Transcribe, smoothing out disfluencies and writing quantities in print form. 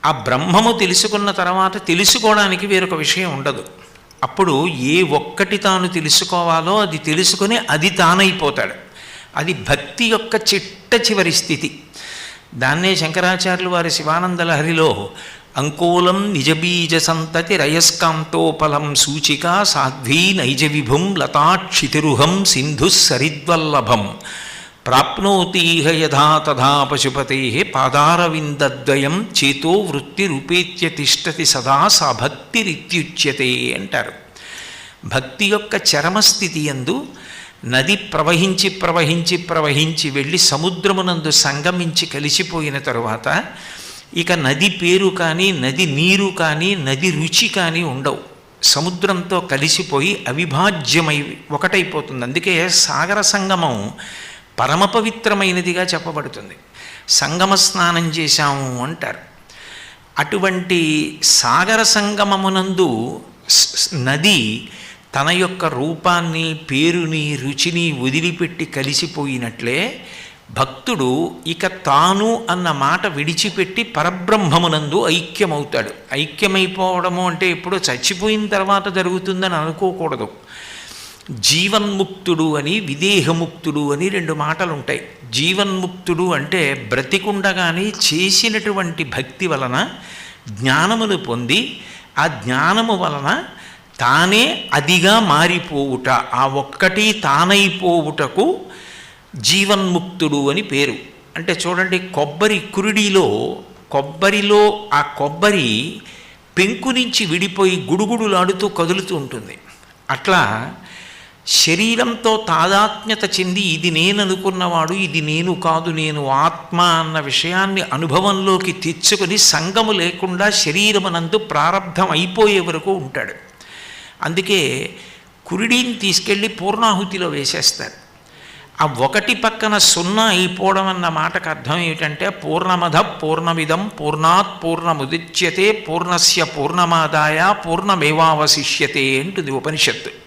ఆ బ్రహ్మము తెలుసుకున్న తర్వాత తెలుసుకోవడానికి వేరొక విషయం ఉండదు. అప్పుడు ఏ ఒక్కటి తాను తెలుసుకోవాలో అది తెలుసుకొని అది తానైపోతాడు. అది భక్తి యొక్క చిట్ట చివరి స్థితి. దాన్నే శంకరాచార్యులు వారి శివానంద లహరిలో అంకోలం నిజబీజ సంతతి రయస్కాంతోపలం సూచిక సాధ్వీ నైజ విభుం లతాక్షితిరుహం సింధు సరిద్వల్లభం ప్రాప్నోతీహ యథా తథా పశుపతే పాదారవిందద్వయం చేతో వృత్తి రూపేత్య తిష్టతి సదా సా భక్తిరిత్యుచ్యతే అంటారు. భక్తి యొక్క చరమస్థితి యందు నది ప్రవహించి ప్రవహించి ప్రవహించి వెళ్ళి సముద్రమునందు సంగమించి కలిసిపోయిన తరువాత ఇక నది పేరు కానీ నది నీరు కానీ నది రుచి కానీ ఉండవు. సముద్రంతో కలిసిపోయి అవిభాజ్యమై ఒకటైపోతుంది. అందుకే సాగర సంగమం పరమ పవిత్రమైనదిగా చెప్పబడుతుంది. సంగమ స్నానం చేశాము అంటారు. అటువంటి సాగర సంగమమునందు నది తన యొక్క రూపాన్ని పేరుని రుచిని వదిలిపెట్టి కలిసిపోయినట్లే భక్తుడు ఇక తాను అన్న మాట విడిచిపెట్టి పరబ్రహ్మమునందు ఐక్యమవుతాడు. ఐక్యమైపోవడము అంటే ఎప్పుడో చచ్చిపోయిన తర్వాత జరుగుతుందని అనుకోకూడదు. జీవన్ముక్తుడు అని విదేహముక్తుడు అని రెండు మాటలు ఉంటాయి. జీవన్ముక్తుడు అంటే బ్రతికుండగానే చేసినటువంటి భక్తి వలన జ్ఞానమును పొంది ఆ జ్ఞానము వలన తానే అదిగా మారిపోవుట, ఆ ఒక్కటి తానైపోవుటకు జీవన్ముక్తుడు అని పేరు. అంటే చూడండి, కొబ్బరి కొబ్బరిలో ఆ కొబ్బరి పెంకు నుంచి విడిపోయి గుడుగుడులాడుతూ కదులుతూ ఉంటుంది. అట్లా శరీరంతో తాదాత్మ్యత చెంది ఇది నేను అనుకున్నవాడు ఇది నేను కాదు, నేను ఆత్మ అన్న విషయాన్ని అనుభవంలోకి తెచ్చుకొని సంగము లేకుండా శరీరమునందు ప్రారంధం అయిపోయే వరకు ఉంటాడు. అందుకే కురిడిని తీసుకెళ్ళి పూర్ణాహుతిలో వేసేస్తారు. ఆ ఒకటి పక్కన సున్నా అయిపోవడం అన్న మాటకు అర్థం ఏమిటంటే పూర్ణమద పూర్ణమిదం పూర్ణాత్ పూర్ణముదిచ్యతే పూర్ణస్య పూర్ణమాదాయ పూర్ణమేవావశిష్యతే అంటుంది ఉపనిషత్తు.